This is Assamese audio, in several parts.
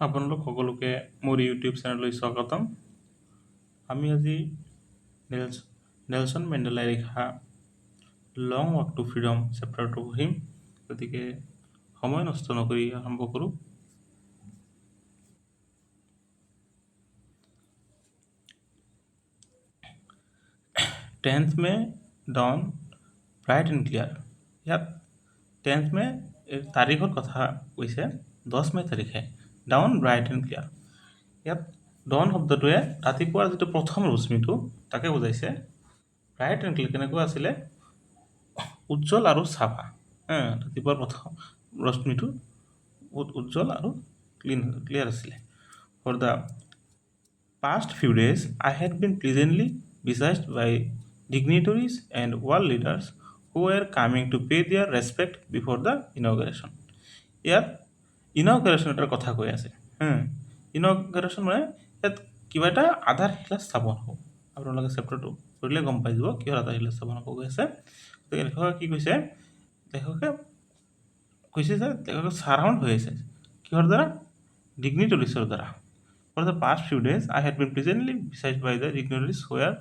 আপোনালোক সকলোকে মোৰ ইউটিউব চেনেললৈ স্বাগতম। আমি আজি নেলছন মেণ্ডেলাই লিখা লং ৱাক টু ফ্ৰীডম চেপ্টাৰটো পঢ়িম। গতিকে সময় নষ্ট নকৰি আৰম্ভ কৰোঁ। 10th May dawn bright and clear. ইয়াত 10th মে তাৰিখৰ কথা কৈছে, 10 মে তাৰিখে ডাউন ব্ৰাইট এণ্ড ক্লিয়াৰ। ইয়াত ডন শব্দটোৱে ৰাতিপুৱাৰ যিটো প্ৰথম ৰশ্মিটো তাকে বুজাইছে। ব্ৰাইট এণ্ড ক্লিয়াৰ কেনেকুৱা আছিলে? উজ্জ্বল আৰু চাফা। ৰাতিপুৱাৰ প্ৰথম ৰশ্মিটো বহুত উজ্জ্বল আৰু ক্লিয়াৰ আছিলে। For the past few days, I had been pleasantly besieged by dignitaries and world leaders who were coming to pay their respect before the inauguration. ইয়াত ইনগ্ৰেশ্যন এটাৰ কথা কৈ আছে। ইনগ্ৰেশ্যন মানে ইয়াত কিবা এটা আধাৰশিলা স্থাপন হ'ব। আপোনালোকে চেপ্টাৰটো পঢ়িলে গম পাই যাব কিহৰ আধাৰশিলা স্থাপন হ'ব গৈ আছে। গতিকে লেখকে কি কৈছে? লেখকে কৈছে যে লেখকে চাৰাউণ্ড হৈ আছে কিহৰ দ্বাৰা? ডিগনিটৰিছৰ দ্বাৰা। For the past few days, I had been pleasantly besieged by the dignitaries who were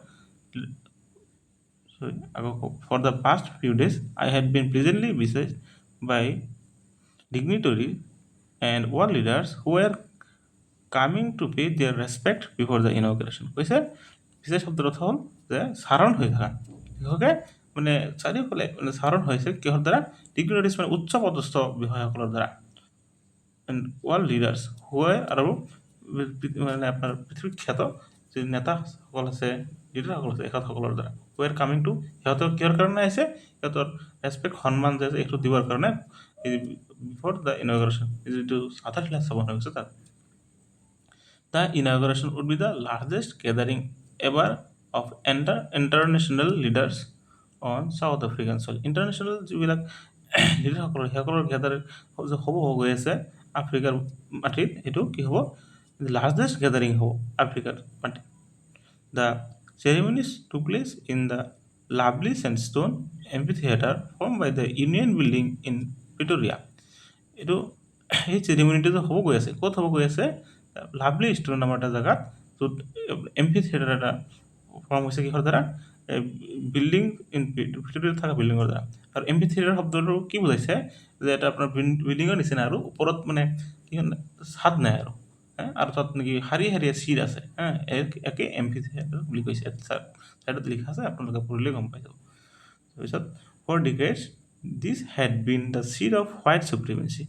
For the past few days, I had been pleasantly besieged by dignitaries and world leaders who were coming to pay their respect before the inauguration. কৈছে বিশেষ শব্দৰ অৰ্থ হ'ল যে চাৰণ হৈ থকা। লেখকে মানে চাৰিওফালে মানে চাৰণ হৈছে কিহৰ দ্বাৰা? ডিগনিটাৰিজ মানে উচ্চ পদস্থ বিষয়াসকলৰ দ্বাৰা। এণ্ড ৱৰ্ল্ড লিডাৰ্ছ হুৱে আৰু মানে আপোনাৰ পৃথিৱীৰ খ্যাত যি নেতাসকল আছে, লিডাৰসকল আছে, এখেতসকলৰ দ্বাৰা হুৱেৰ কামিং টু সিহঁতৰ কিহৰ কাৰণে আহিছে? সিহঁতৰ ৰেচপেক্ট সন্মান যে এইটো দিবৰ কাৰণে বিফৰ দ্য ইনগ্ৰেশ্যন যিটো আধাৰশিলা স্থাপন হৈ গৈছে তাত। The inauguration would be the largest gathering ever of international leaders on South African soil. International যিবিলাক লিডাৰসকলৰ সেইসকলৰ গেডাৰিং হ'ব গৈ আছে আফ্ৰিকাৰ মাটিত, এইটো কি হ'ব? লাৰ্জেষ্ট গেডাৰিং হ'ব আফ্ৰিকাৰ মাটিত। The ceremonies took place in the lovely sandstone amphitheatre formed by the Union Buildings in Pretoria. এইটো সেই চেৰিমনিটো যে হ'ব গৈ আছে, ক'ত হ'ব গৈ আছে? লাভলি ষ্টোন নামৰ এটা জেগাত, য'ত এম্ফিথিয়েটাৰ এটা ফৰ্ম হৈছে কিহৰ দ্বাৰা? বিল্ডিং ইন প্ৰিটৰিয়াত থকা বিল্ডিঙৰ দ্বাৰা। আৰু এম্ফিথিয়েটাৰ শব্দটো কি বুজাইছে? যে এটা আপোনাৰ বিল্ডিঙৰ নিচিনা আৰু ওপৰত মানে কি ছাদ নাই আৰু তাত নেকি শাৰী শাৰীয়ে চিট আছে। একে এম্ফিথিয়েটাৰ বুলি কৈছে। ছাইডত লিখা আছে, আপোনালোকে পঢ়িলে গম পাই যাব। তাৰপিছত for decades this had been the seat of white supremacy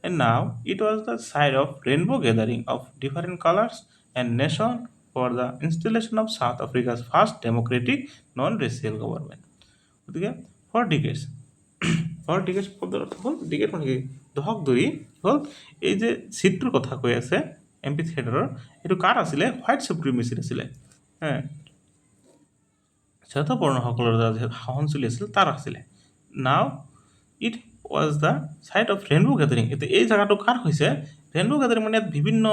and now it was the site of rainbow gathering of different colours and nation for the installation of South Africa's first democratic non racial government. গতিকে ফৰ ডিকেডছ শব্দৰ অৰ্থ হ'ল ডিকেড মানে কি? দশক ধৰি হ'ল এই যে চিটটোৰ কথা কৈ আছে এম্ফিথিয়েটাৰৰ, এইটো কাৰ আছিলে? হোৱাইট চুপ্ৰিমেচিত আছিলে। শ্বেত বৰ্ণসকলৰ দ্বাৰা যিহেতু শাসন চলি আছিল তাৰ আছিলে। Now it was the site of rainbow gathering. এতিয়া এই জেগাটো কাৰ হৈছে? ৰেইনবো গেডাৰিং মানে ইয়াত বিভিন্ন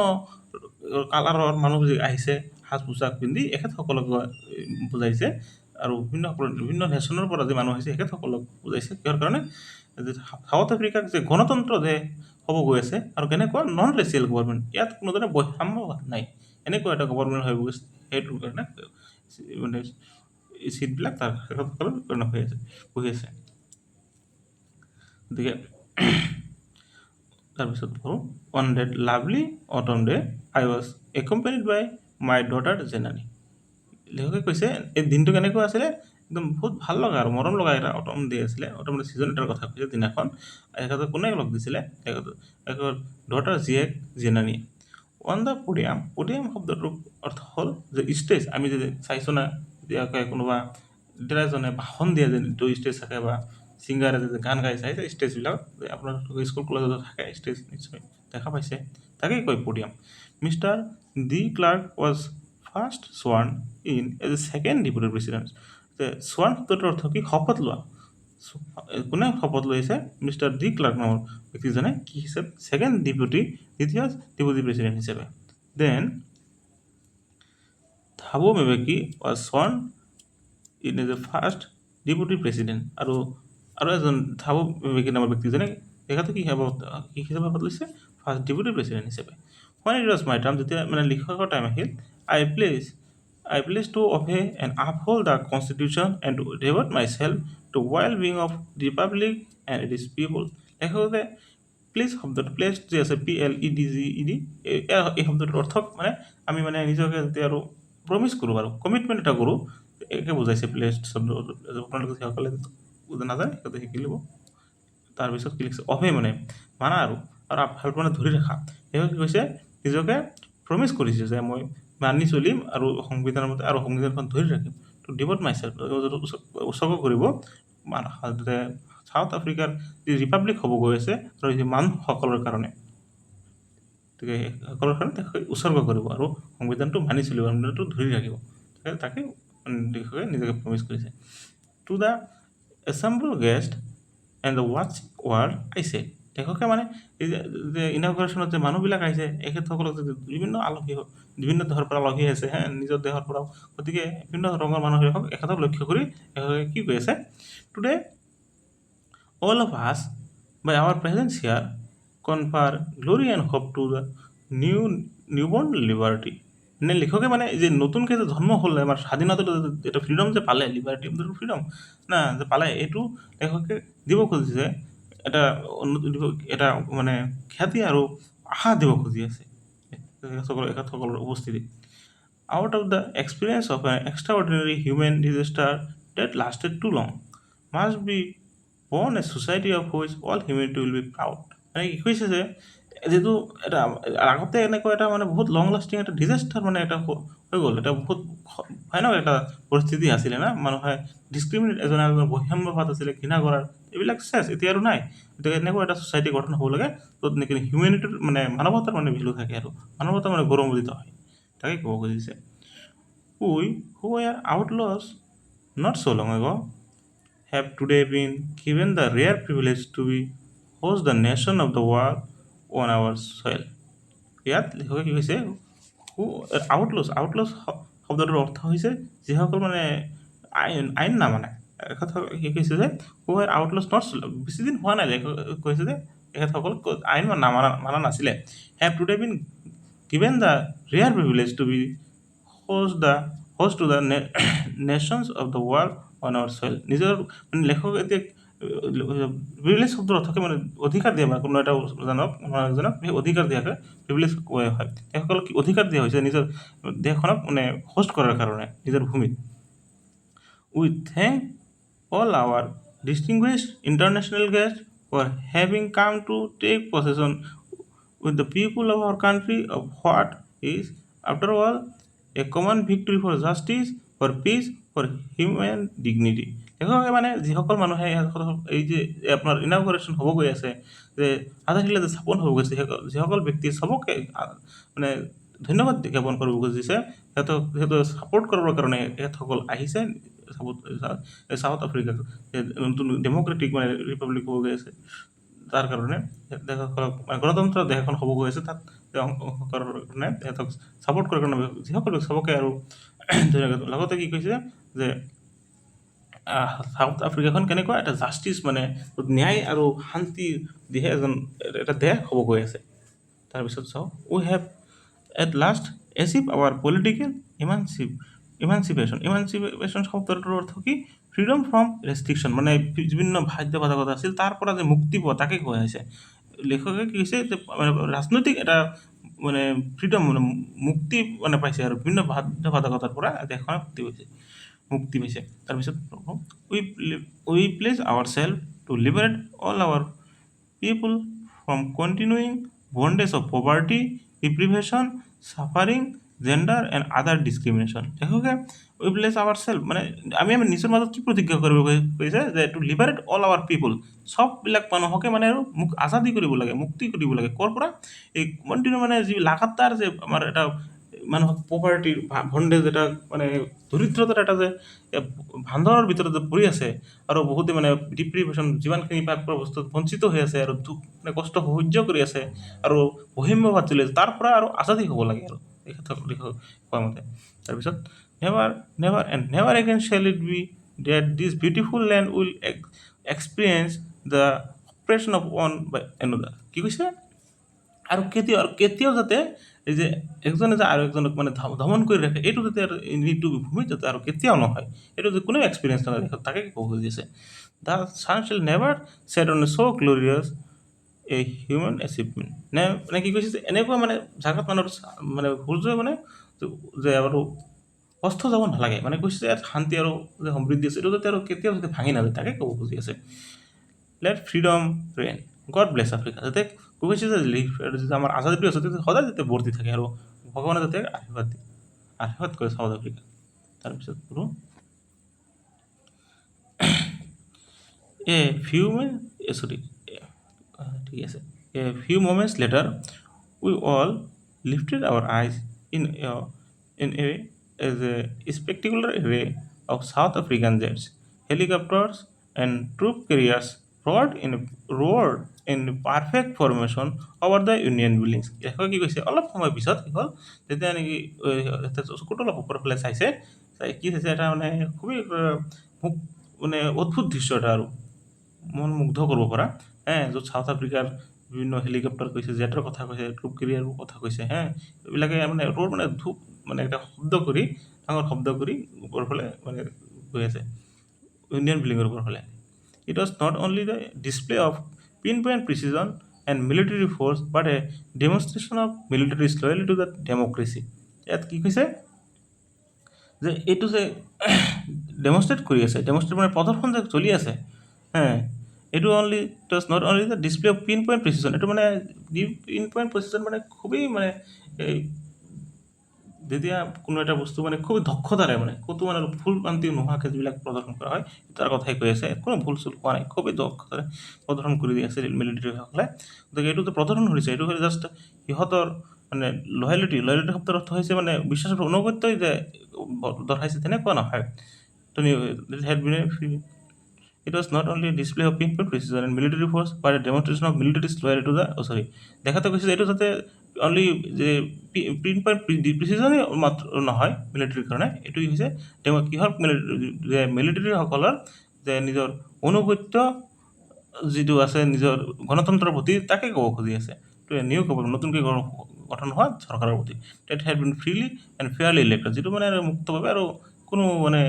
কালাৰৰ মানুহ আহিছে সাজ পোছাক পিন্ধি, এখেতসকলক বুজাইছে। আৰু বিভিন্ন নেশ্যনৰ পৰা যে মানুহ আহিছে এখেতসকলক বুজাইছে কিহৰ কাৰণে? যে চাউথ আফ্ৰিকাক যে গণতন্ত্ৰ যে হ'ব গৈ আছে আৰু কেনেকুৱা? নন ৰেচিয়েল গভৰ্ণমেণ্ট, ইয়াত কোনো ধৰণৰ বৈষম্যবাদ নাই, এনেকুৱা এটা গভৰ্ণমেণ্ট হৈ গৈছে। সেইটোৰ কাৰণে মানে এই চিটবিলাক তাৰ এখেতসকলৰ কাৰণে বহি আছে। গতিকে তাৰপিছত পঢ়োঁ। On that lovely autumn day I was accompanied by my daughter Zenani. লেখকে কৈছে এই দিনটো কেনেকুৱা আছিলে? একদম বহুত ভাল লগা আৰু মৰম লগা এটা অটম ডে আছিলে। অটম ডে ছিজন এটাৰ কথা কৈছে দিনাখন। এখেতে কোনে লগ দিছিলে? এখেতৰ ডটাৰ জীয়েক জেনানী। অন দ্য পডিয়াম শব্দটোৰ অৰ্থ হ'ল যে ষ্টেজ। আমি যদি চাইছোঁ না কোনোবা লিডাৰ এজনে ভাষণ দিয়ে যে ষ্টেজ থাকে বা ছিংগাৰে যে গান গাই চাই ষ্টেজবিলাক আপোনাৰ স্কুল কলেজত থাকে ষ্টেজ নিশ্চয় দেখা পাইছে, তাকেই কয় podium. Mister de Klerk was first sworn in as a second deputy president. Sworn শব্দটোৰ অৰ্থ কি? শপত লোৱা। কোনে শপত লৈছে? মিষ্টাৰ ডি ক্লাৰ্ক নামৰ ব্যক্তিজনে কি হিচাপে? ছেকেণ্ড দ্বিতীয় ডেপুটি প্ৰেচিডেণ্ট হিচাপে। Then Thabo Mbeki was sworn in as a first deputy president. আৰু এজন থাবো মেবেকি নামৰ ব্যক্তিজনে তেখেতে কি হিচাপে শপত লৈছে? ফাৰ্ষ্ট ডেপুটি প্ৰেচিডেণ্ট হিচাপে। When it was my turn, যেতিয়া মানে লিখকৰ টাইম আহিল, I pledged to obey and uphold the Constitution and to devote myself to well-being of the Republic and its people. লেখকে প্লেজ শব্দটো প্লেজ যে আছে PLEDGED এই শব্দটোৰ অৰ্থ মানে আমি মানে নিজকে যেতিয়া আৰু প্ৰমিছ কৰোঁ আৰু কমিটমেণ্ট এটা কৰোঁ, একে বুজাইছে প্লেজ শব্দ। আপোনালোকে যিসকলে নাজানে সিহঁতে শিকি ল'ব। তাৰপিছত কি লিখিছে, অভে মানে মানা আৰু ভাল মানে ধৰি ৰখা। সেইবোৰ কি কৈছে, নিজকে প্ৰমিছ কৰিছে যে মই মানি চলিম আৰু সংবিধানৰ মতে আৰু সংবিধানখন ধৰি ৰাখিম। তো ডিভট মাইছেল্ফ উৎসৰ্গ কৰিব যে চাউথ আফ্ৰিকাৰ যি ৰিপাব্লিক হ'ব গৈ আছে আৰু সেই মানুহসকলৰ কাৰণে, গতিকে সকলৰ কাৰণে উৎসৰ্গ কৰিব আৰু সংবিধানটো মানি চলিব, সংবিধানটো ধৰি ৰাখিব। তাকে দেশকে নিজকে প্ৰমিছ কৰিছে। To the assemble guest and the ৱাচিং ৱৰ্ল্ড আহিছে। লেখকে মানে এই যে ইনগ্ৰেশ্যনত যে মানুহবিলাক আহিছে, এখেতসকলক যে বিভিন্ন দেশৰ পৰা আলহী আছে, নিজৰ দেশৰ পৰাও, গতিকে বিভিন্ন ৰঙৰ মানুহবিলাকক এখেতক লক্ষ্য কৰি কি কৈ আছে, today all of us by our presence here confer glory and hope to the newborn liberty. মানে লেখকে মানে যে নতুনকৈ যে জন্ম হ'ল আমাৰ স্বাধীনতাটো, এটা ফ্ৰীডম যে পালে, লিবাৰ্টি ফ্ৰীডম না যে পালে, এইটো লেখকে দিব খুজিছে এটা মানে খ্যাতি আৰু আশা দিব খুজি আছে এখেতসকলৰ উপস্থিতি। Out of the experience of an extraordinary human disaster that lasted too long, must be born a society of which all humanity will be proud. মানে কি কৈছে যে যিটো এটা আগতে এনেকুৱা এটা মানে বহুত লং লাষ্টিং এটা ডিজাষ্টাৰ মানে এটা হৈ গ'ল, এটা বহুত ভয়ানক এটা পৰিস্থিতি আছিলে না, মানুহে ডিছক্ৰিমিনেট এজনৰ বৈষম্যভাৱ আছিলে, ঘৃণা কৰাৰ, এইবিলাক চেছ এতিয়া আৰু নাই। গতিকে এনেকুৱা এটা ছ'চাইটি গঠন হ'ব লাগে য'ত নেকি হিউমেনিটিৰ মানে মানৱতাৰ মানে ভেলু থাকে আৰু মানৱতা মানে গৌৰৱান্বিত হয়, তাকে ক'ব খুজিছে। We who were outlaws not so long ago have today been given the rare privilege to be host the nation of the world on our soil. ইয়াত লেখকে কি কৈছে, আউটলছ শব্দটোৰ অৰ্থ হৈছে যিসকল মানে আইন নামানে। কি কৈছে যে আউটলছ নট, বেছি দিন হোৱা নাই, কৈছে যে এখেতসকল আইন মানা নাছিলে। Have today been given the rare privilege to be host to the nations of the world on our soil. নিজৰ মানে লেখক এতিয়া প্ৰিভিলেজ শব্দৰ অৰ্থকে মানে অধিকাৰ দিয়া, মানে কোনো এটা জনক অধিকাৰ দিয়াকে প্ৰিভিলেজ হয়। তেখেতসকলক কি অধিকাৰ দিয়া হৈছে নিজৰ দেশখনক মানে হোষ্ট কৰাৰ কাৰণে নিজৰ ভূমিত। We thank all our distinguished international guests for having come to take possession with the people of our country of what is, after all, a common victory for justice, for peace, for human dignity. লেখকে মানে যিসকল মানুহে এই যে আপোনাৰ ইনগ্ৰেশ্যন হ'ব গৈ আছে, যে আধাৰশিলা যে স্থাপন হ'ব গৈছে, যিসকল ব্যক্তি চবকে মানে ধন্যবাদ জ্ঞাপন কৰিব খুজিছে, সিহঁতক ছাপোৰ্ট কৰিবৰ কাৰণে এখেতসকল আহিছে চাউথ আফ্ৰিকাত, নতুন ডেম'ক্ৰেটিক মানে ৰিপাব্লিক হ'ব গৈ আছে, তাৰ কাৰণে দেশসকলক গণতন্ত্ৰ দেশ এখন হ'ব গৈ আছে, তাত কাৰণে সিহঁতক ছাপোৰ্ট কৰাৰ কাৰণে যিসকল চবকে আৰু লগতে কি কৈছে যে চাউথ আফ্ৰিকাখন কেনেকুৱা এটা জাষ্টিছ মানে ন্যায় আৰু শান্তি দিহে এটা দেশ হ'ব গৈ আছে। তাৰপিছত চাওঁ, we have at last achieved our political emancipation শব্দটোৰ অৰ্থ কি, ফ্ৰীডম ফ্ৰম ৰেষ্ট্ৰিকশ্যন, মানে বিভিন্ন বাধ্যবাধকতা আছিল তাৰ পৰা যে মুক্তি পোৱা, তাকে কোৱা হৈছে। লেখকে কি কৈছে যে মানে ৰাজনৈতিক এটা মানে ফ্ৰীডম মানে মুক্তি মানে পাইছে আৰু বিভিন্ন বাধ্যবাধকতাৰ পৰা দেশখন মুক্তি পাইছে। তাৰপিছত we pledge our self to liberate all our people from continuing bondage of poverty, deprivation, suffering, gender and other discrimination. লেখকে উই প্লেজ আৱাৰ চেল্ফ মানে আমি নিজৰ মাজত কি প্ৰতিজ্ঞা কৰিব কৈছে যে টু লিবাৰেট অল আৱাৰ পিপুল, চববিলাক মানুহকে মানে আৰু আজাদী কৰিব লাগে, মুক্তি কৰিব লাগে। ক'ৰ পৰা, এই কণ্টিনিউ মানে যি লাগাতাৰ যে আমাৰ এটা মানুহক পভাৰ্টিৰ বন্ডেজ, এটা মানে দৰিদ্ৰতাৰ এটা যে ভাণ্ডাৰৰ ভিতৰত যে পৰি আছে, আৰু বহুতে মানে ডিপ্ৰিভেশ্যন, যিমানখিনি প্ৰাপ্য বস্তুত বঞ্চিত হৈ আছে আৰু দুখ মানে কষ্ট সহ্য কৰি আছে আৰু বৈষম্যভাৱ চলি আছে, তাৰ পৰা আৰু আজাদী হ'ব লাগে আৰু কোৱা মতে। তাৰপিছত never again shell it be that this beautiful land will experience the oppression of one by another. কি কৈছে, আৰু কেতিয়াও যাতে এই যে একজনে যে আৰু একজনক মানে দমন কৰি ৰাখে এইটো যাতে আৰু নীতিটো ভূমিত যাতে আৰু কেতিয়াও নহয় এইটো যে কোনেও এক্সপিৰিয়েঞ্চ নকৰে দেশত তাকে ক'ব খুজিছে the sun shall never set on so' glorious a human achievement মানে কি কৈছে যে এনেকুৱা মানে জাগাত মানে সূৰ্যই মানে যে আৰু অস্ত যাব নালাগে মানে কৈছে যে ইয়াত শান্তি আৰু যে সমৃদ্ধি আছে এইটো যাতে আৰু কেতিয়াও যাতে ভাঙি নাযায় তাকে ক'ব খুজি আছে let freedom reign God bless Africa যাতে কৈছে যে যে আমাৰ আজাদীটো আছে যাতে সদায় যাতে বৰ্তি থাকে আৰু ভগৱানে যাতে আশীৰ্বাদ কৰে চাউথ আফ্ৰিকা তাৰপিছত বোলো এ ফিউ চৰি ঠিক আছে a few moments later we all lifted our eyes in a as a spectacular array of South African jets, helicopters, and troop carriers roared in perfect formation over the Union buildings. এখন কি কৈছে অলপ সময় পিছত কি হ'ল যেতিয়া নেকি চকুটো অলপ ওপৰৰ ফালে চাইছে চাই কি চাইছে এটা মানে খুবেই মোক মানে অদ্ভুত দৃশ্য এটা আৰু মন মুগ্ধ কৰিব পৰা য'ত চাউথ আফ্ৰিকাৰ বিভিন্ন হেলিকপ্টাৰ কৈছে জেটৰ কথা কৈছে ট্ৰুপ কেৰিয়াৰৰ কথা কৈছে এইবিলাকে মানে ৰ'দ মানে ধূপ মানে এটা ডাঙৰ শব্দ কৰি ওপৰৰ ফালে মানে গৈ আছে ইণ্ডিয়ান বিল্ডিঙৰ ওপৰ ফালে it was not only the display of pin point precision and military force but a demonstration of military loyalty to the democracy ইয়াত কি কৈছে যে এইটো যে ডেমনষ্ট্ৰেট কৰি আছে ডেমনষ্ট্ৰেট মানে প্ৰদৰ্শন যে চলি আছে এইটো it was not only the display of pin point precision এইটো মানে পিন পইণ্ট প্ৰিচিজন মানে খুবেই মানে এই যেতিয়া কোনো এটা বস্তু মানে খুব দক্ষতাৰে মানে ক'তো মানে ভুল ভ্ৰান্তি নোহোৱাকৈ যিবিলাক প্ৰদৰ্শন কৰা হয় তাৰ কথাই কৈ আছে কোনো ভুল চুল হোৱা নাই খুবেই দক্ষতাৰে প্ৰদৰ্শন কৰি দি আছে মিলিটাৰীসকলে গতিকে এইটো যে প্ৰদৰ্শন কৰিছে এইটো হ'ল জাষ্ট সিহঁতৰ মানে লয়েলিটি শব্দৰ অৰ্থ হৈছে মানে বিশ্বাসৰ অনুগত্যই যে দৰ্শাইছে তেনেকুৱা নহয় It was not only a display of pinpoint precision and military force, but a demonstration of military loyalty to the দেখাতে কৈছে যে এইটো যাতে অনলি যে পিনপইণ্ট প্ৰিচিজনেই মাত্ৰ নহয় মিলিটাৰীৰ কাৰণে এইটো হৈছে তেওঁ কিহৰ যে মিলিটাৰীসকলৰ যে নিজৰ অনুগত্য যিটো আছে নিজৰ গণতন্ত্ৰৰ প্ৰতি তাকে ক'ব খুজি আছে এইটো নিউ নতুনকৈ গঠন হোৱা চৰকাৰৰ প্ৰতি that had been freely and fairly elected যিটো মানে আৰু মুক্তভাৱে আৰু কোনো মানে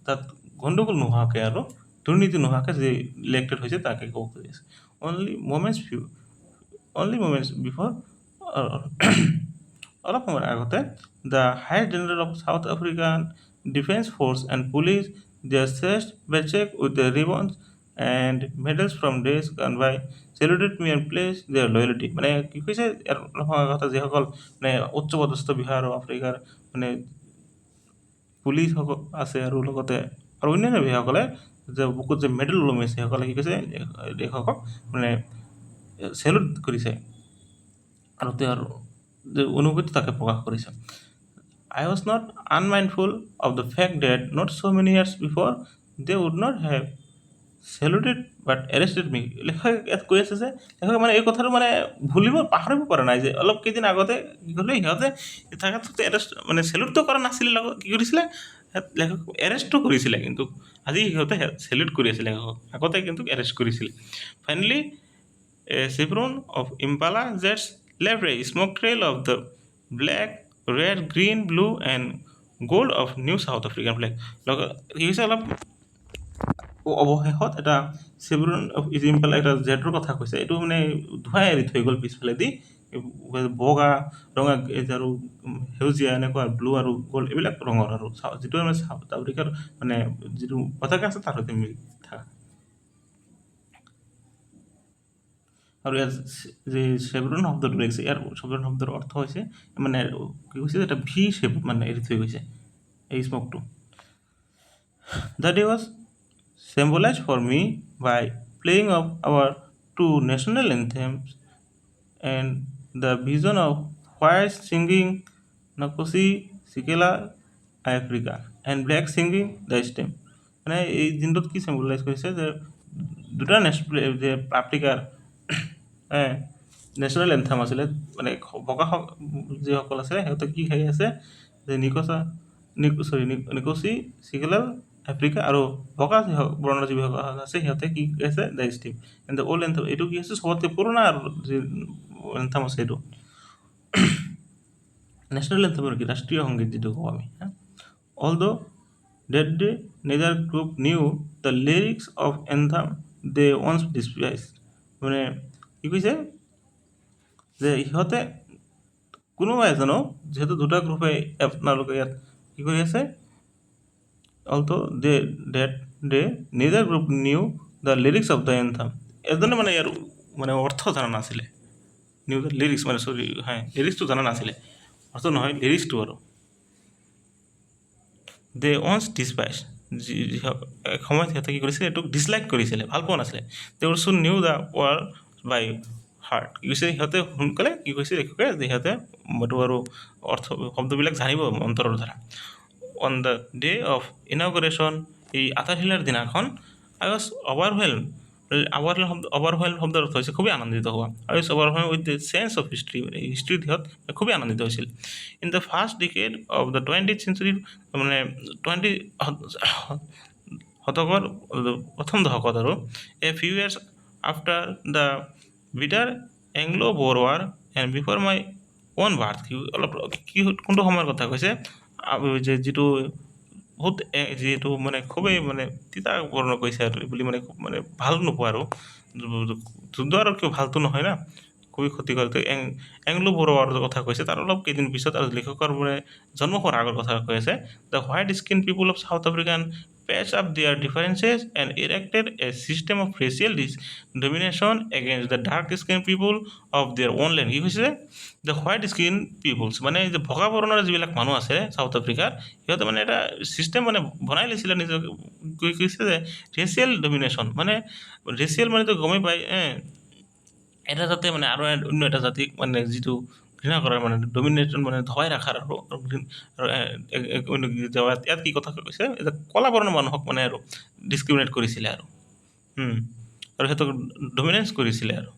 তাত গণ্ডগোল নোহোৱাকৈ আৰু দুৰ্নীতি নোহোৱাকৈ যি ইলেক্টেড হৈছে তাকে ক'ব খুজি আছে অনলি moments বিফৰ অলপ সময়ৰ আগতে the high generals of South African defence force and police their chest bedecked with the ribbons and medals from days gone by celebrate me and place their loyalty মানে কি কৈছে ইয়াৰ অলপ সময়ৰ আগতে যিসকল মানে উচ্চপদস্থ বিষয়া আৰু আফ্ৰিকাৰ মানে পুলিচসকল আছে আৰু লগতে আৰু অন্যান্য বিষয়াসকলে যে বুকুত যে মেডেল ওলমি আছে সেইসকলে কি কৈছে দেশকক মানে চেলুট কৰিছে আৰু তেওঁৰ যে অনুভূতি তাকে প্ৰকাশ কৰিছে I was not unmindful of the fact that not so many years before they would not have saluted but arrested me লেখক ইয়াত কৈ আছে যে লেখক মানে এই কথাটো মানে পাহৰিব পৰা নাই যে অলপ কেইদিন আগতে কি কৰিলে সিহঁতে তাকে এৰেষ্ট মানে চেলুটটো কৰা নাছিলে লগত কি কৰিছিলে লেখক এৰেষ্টটো কৰিছিলে কিন্তু আজি সিহঁতে চেলুট কৰি আছিলে লেখকক আগতে কিন্তু এৰেষ্ট কৰিছিলে finally chevron of Impala jets left a smoke trail of the black, red, green, blue, and gold of New South African flag. কি হৈছে অলপ অৱশেষত এটা চেভৰন অফ ইম্পালা এটা জেটৰ কথা কৈছে এইটো মানে ধুৱাই এৰি থৈ গ'ল পিছফালেদি বগা ৰঙা আৰু সেউজীয়া এনেকুৱা ব্লু আৰু গ'ল্ড এইবিলাক ৰঙৰ আৰু যিটো মানে চাউথ আফ্ৰিকাৰ মানে যিটো পতাকা আছে তাৰ সৈতে মিলি থকা আৰু ইয়াত যে চেভৰন শব্দটো লাগিছে ইয়াৰ চেভৰন শব্দৰ অৰ্থ হৈছে মানে কি কৈছে এটা ভি শ্বেপ মানে এৰি থৈ গৈছে এই স্মকটো that was symbolized for me by playing of our two national anthems and the vision of white singing Nkosi Sikelel Africa and black singing the stem মানে এই দিনটোত কি চিম্বলাইজ কৰিছে যে দুটা যে আফ্ৰিকাৰ নেশ্যনেল এন্থাম আছিলে মানে বগা যিসকল আছিলে সিহঁতে কি খাই আছে যে নিকচি চিকেলেল আফ্ৰিকা আৰু বগা বৰ্ণৰ যিসকল আছে সিহঁতে কি আছে the steam and the old anthem এইটো কি আছে চবতকৈ পুৰণা আৰু যি এন্থাম আছে এইটো নেশ্যনেল এন্থাম কি ৰাষ্ট্ৰীয় সংগীত যিটো কওঁ আমি although that day neither group knew the lyrics of anthem they once despised মানে কি কৈছে যে সিহঁতে কোনোবা এজনো যিহেতু দুটা গ্ৰুপে আপোনালোকে ইয়াত কি কৰি আছে although that day neither group knew the lyrics of the anthem এজনে মানে ইয়াৰ মানে অৰ্থ জনা নাছিলে নিউ দ্য লিৰিক্স মানে চৰি লিৰিক্সটো জনা নাছিলে অৰ্থ নহয় লিৰিক্সটো আৰু দে ওৱান্স ডিছপাইজ এসময়ত সিহঁতে কি কৰিছিলে এইটোক ডিছলাইক কৰিছিলে ভাল পোৱা নাছিলে they also knew the world by heart কি কৈছে সিহঁতে সোনকালে কি কৈছে লেখকে যে সিহঁতে এইটো আৰু অৰ্থ শব্দবিলাক জানিব অন্তৰৰ দ্বাৰা অন দ্য ডে অফ ইনগ্ৰেশ্যন এই আটাশিলাৰ দিনাখন আই ৱাজ অভাৰৱেল শব্দৰ অৰ্থ হৈছে খুবেই আনন্দিত হোৱা আই ৱাজ অভাৰৱেল with the sense of history history দিশত খুবেই আনন্দিত হৈছিল in the first decade of the 20th century মানে 20 শতকৰ প্ৰথম দশকত আৰু a few years after the bitter Anglo Boer war and before my own birth অলপ কি কোনটো সময়ৰ কথা কৈছে যে যিটো বহুত যিহেতু মানে খুবেই মানে তিতা বৰ্ণ কৈছে আৰু বুলি মানে খুব মানে ভাল নোপোৱা আৰু যুদ্ধ আৰু কিয় ভালটো নহয় না খুবেই ক্ষতিকৰ এংলো বড়োৱাৰ কথা কৈছে তাৰ অলপ কেইদিন পিছত আৰু লেখকৰ মানে জন্ম হোৱাৰ আগৰ কথা কৈ আছে the white skin people of South African patch up their differences and erected a system of racial domination against the dark skin people of their own land কি কৈছে দ্য হোৱাইট স্কিন পিপুলছ মানে যে বগা বৰণৰ যিবিলাক মানুহ আছে চাউথ আফ্ৰিকাৰ সিহঁতে মানে এটা ছিষ্টেম মানে বনাই লৈছিলে নিজক কৈছে যে ৰেচিয়েল ডমিনেশ্যন মানে ৰেচিয়েল মানেতো গমেই পায় এটা জাতে মানে আৰু অন্য এটা জাতিক মানে যিটো ঘৃণা কৰাৰ মানে ডমিনেশ্যন মানে ধবাই ৰখাৰ আৰু ইয়াত কি কথা কৈছে এতিয়া কলা বৰণৰ মানুহক মানে আৰু ডিছক্ৰিমিনেট কৰিছিলে আৰু আৰু সিহঁতক ডমিনেঞ্চ কৰিছিলে আৰু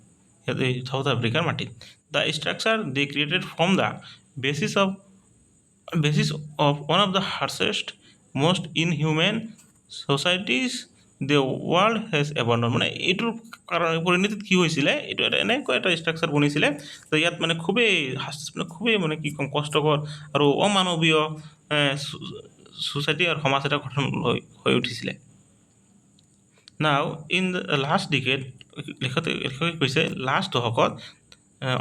সিহঁতে চাউথ আফ্ৰিকাৰ মাটিত the structure they created from the basis of one of the harshest most inhuman societies the world has ever known মানে এইটোৰ কাৰণ পৰিণতিত কি হৈছিলে এইটো এটা এনেকুৱা এটা ষ্ট্ৰাকচাৰ বনিছিলে যে ইয়াত মানে খুবেই মানে কি ক'ম কষ্টকৰ আৰু অমানৱীয় ছ'চাইটি আৰু সমাজ এটা গঠন হৈ উঠিছিলে নাও ইন দ্য লাষ্ট ডিকেড লেখকে কৈছে লাষ্ট দশকত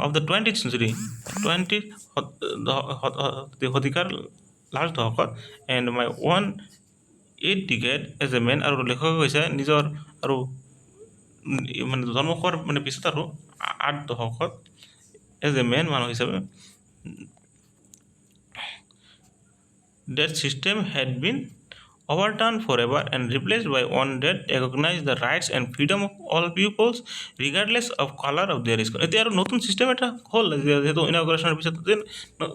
of the 20th century 20th শতিকাৰ লাষ্ট দশকত and my own 8 decade as a man আৰু লেখকে কৈছে নিজৰ আৰু মানে জন্ম হোৱাৰ মানে পিছত আৰু 8 দশকত এজ এ মেন মানুহ হিচাপে that system had been overturned forever and replaced by one that recognized the rights and freedom of all peoples regardless of color of their skin এতিয়া আৰু নতুন চিষ্টেম এটা হ'ল যিহেতু ইনগ্ৰেশ্যনৰ পিছত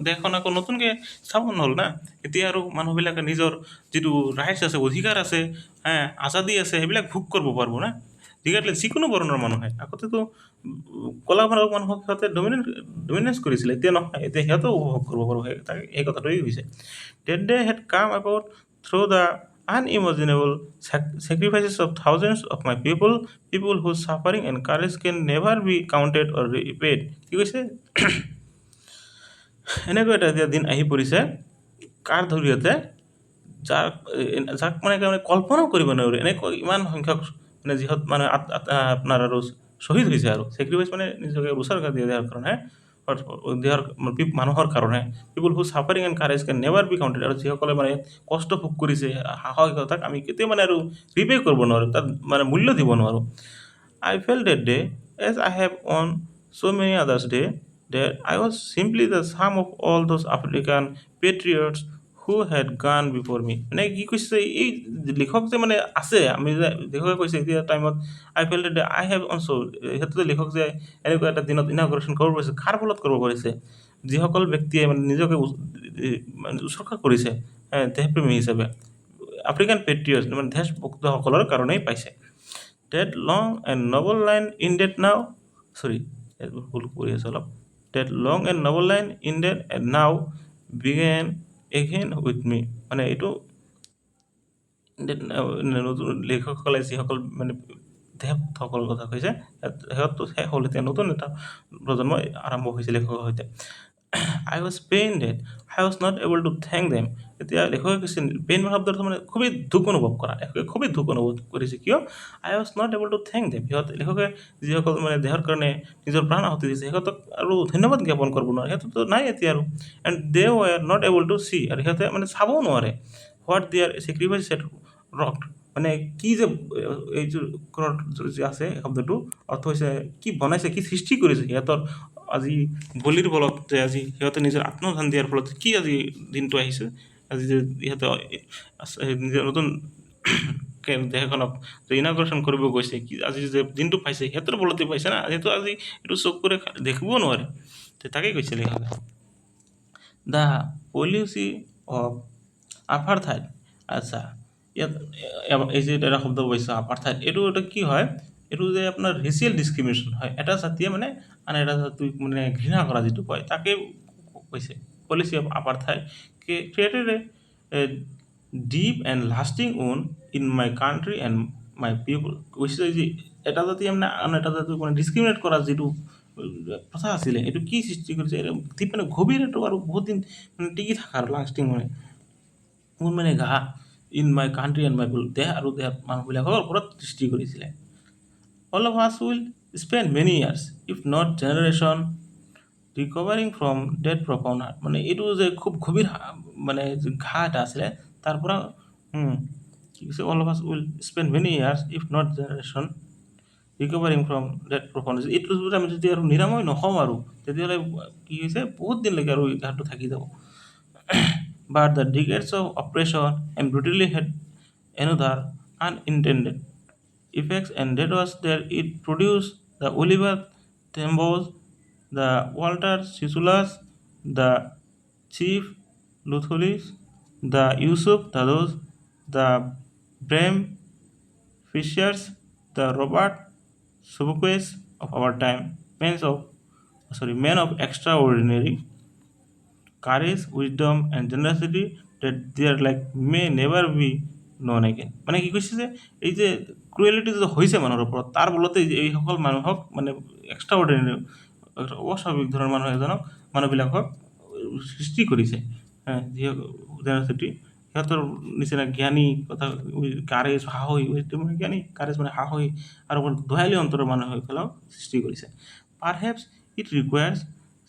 দেশখন আকৌ নতুনকৈ স্থাপন হ'ল না এতিয়া আৰু মানুহবিলাকে নিজৰ যিটো ৰাইটছ আছে অধিকাৰ আছে আজাদী আছে সেইবিলাক ভোগ কৰিব পাৰিব না ৰিগাৰ্ডলেছ যিকোনো বৰণৰ মানুহে আগতেতো কলা মানুহক সিহঁতে ডমিনেঞ্চ কৰিছিলে এতিয়া নহয় এতিয়া সিহঁতেও উপভোগ কৰিব পাৰিব এই কথাটোৱেই হৈছে that day had come about through the unimaginable sacrifices of thousands of my people whose suffering and courage can never be counted or repaid কি কৈছে এনেকৈ এটা এতিয়া দিন আহি পৰিছে কাৰ জৰিয়তে যাক মানে কল্পনাও কৰিব নোৱাৰে এনেকৈ ইমান সংখ্যক মানে যিহত মানে আপোনাৰ আৰু শ্বহীদ হৈছে আৰু চেক্ৰিফাইচ মানে নিজকে উচৰ্গা দিয়াৰ কাৰণে মানুহৰ কাৰণে people who suffering and courage can never be counted আৰু যিসকলে মানে কষ্ট ভোগ কৰিছে সাহসিকতাক আমি কেতিয়াও মানে আৰু ৰিপে কৰিব নোৱাৰোঁ তাত মানে মূল্য দিব নোৱাৰোঁ I feel that day as I have on so' many others day that I was simply the sum of all those African patriots who had gone before me মানে কি কৈছে এই লেখক যে মানে আছে আমি যে লেখকে কৈছে এতিয়া টাইমত I feel that I have also' সিহঁতে লেখক যে এনেকুৱা এটা দিনত ইনগ্ৰেশ্যন কৰিব পাৰিছে কাৰ ফলত কৰিব পাৰিছে যিসকল ব্যক্তিয়ে মানে নিজকে মানে উৎসৰ্গা কৰিছে দেশপ্ৰেমী হিচাপে আফ্ৰিকান পেট্ৰিয়টছ মানে দেশভক্তসকলৰ কাৰণেই পাইছে that long and noble line in that now চৰি ভুল কৰি আছে অলপ that long and noble line ended and now began again with me মানে এইটো নতুন লেখকসকলে যিসকল মানে দেশসকলৰ কথা কৈছে, সিহঁত হ'ল এতিয়া নতুন এটা প্ৰজন্ম আৰম্ভ হৈছে লেখকৰ সৈতে। I was pain that I was not able to thank them. এতিয়া লেখকে কৈছে পেইন শব্দটো মানে খুবেই দুখ অনুভৱ কৰা, খুবেই দুখ অনুভৱ কৰিছে। কিয়? I was not able to thank them. লেখকে যিসকল মানে দেহৰ কাৰণে নিজৰ প্ৰাণ আহুতি দিছে, সিহঁতক আৰু ধন্যবাদ জ্ঞাপন কৰিব নোৱাৰে, সিহঁততো নাই এতিয়া আৰু। And they were not able to see, আৰু সিহঁতে মানে চাবও নোৱাৰে what their sacrifice had wrought. মানে কি যে এইযোৰ যে আছে শব্দটো অৰ্থ হৈছে কি বনাইছে, কি সৃষ্টি কৰিছে সিহঁতৰ আজি বলিৰ বলত, যে আজি সিহঁতে নিজৰ আত্মধান দিয়াৰ ফলত কি আজি দিনটো আহিছে, আজি যে সিহঁতে নিজৰ নতুন দেশখনক যে ইনাগ্ৰেশ্যন কৰিব গৈছে, কি আজি যে দিনটো পাইছে সিহঁতৰ বলতে পাইছে না, যিহেতু আজি এইটো চকুৰে দেখিবও নোৱাৰে। তাকেই কৈছে লেখকে। The policy of apartheid. আচ্ছা, ইয়াত এই যে এটা শব্দ পাইছে আপাৰথাইড, এইটো এটা কি হয়? এইটো যে আপোনাৰ ৰেচিয়েল ডিছক্ৰিমিনেশ্যন হয়, এটা জাতিয়ে মানে আন এটা জাতিক মানে ঘৃণা কৰা যিটো কয়, তাকে কৈছে। Policy of apartheid created a deep and lasting wound in my country and my people. কৈছে যে এটা জাতিয়ে মানে আন এটা জাতিক মানে ডিছক্ৰিমিনেট কৰা যিটো প্ৰথা আছিলে, এইটো কি সৃষ্টি কৰিছে, ডিপ মানে গভীৰ, এইটো আৰু বহুত দিন মানে টিকি থকা আৰু লাষ্টিং মানে মোৰ মানে ঘা in my country and my people, দেশ আৰু দেশ মানুহবিলাকৰ ওপৰত সৃষ্টি কৰিছিলে। All of us will spend many years if not generation recovering from that profound hurt. মানে এইটো যে খুব গভীৰ মানে ঘা এটা আছিলে, তাৰ পৰা কি কৈছে, all of us will spend many years if not generation recovering from that profound. এইটো যদি আমি যদি আৰু নিৰাময় নকওঁ আৰু তেতিয়াহ'লে কি হৈছে, বহুত দিনলৈকে আৰু এই ঘাটো থাকি যাব। But the decades of oppression and brutality had another unintended effects, and that was that it produced the Oliver Thambos, the Walter Sisulas, the Chief Luthulis, the Yusuf Dados, the Bram Fishers, the Robert Sobuques of our time, men of extraordinary courage, wisdom and generosity that their like may never be known again. মানে কি কৈছে যে এই যে ক্ৰুৱেলিটি যে হৈছে মানুহৰ ওপৰত, তাৰ বলতে এইসকল মানুহক মানে এক্সট্ৰা অৰ্ডিনেৰী, অস্বাভাৱিক ধৰণৰ মানুহবিলাকক সৃষ্টি কৰিছে। যি জেনেৰেচিটি, সিহঁতৰ নিচিনা জ্ঞানী কথা, কাৰেজ, সাহসী, মানে জ্ঞানী, কাৰেজ মানে সাহসী আৰু দয়ালু অন্তৰৰ মানুহসকলক সৃষ্টি কৰিছে। পাৰহেপছ it ৰিকুৱায়াৰ্ছ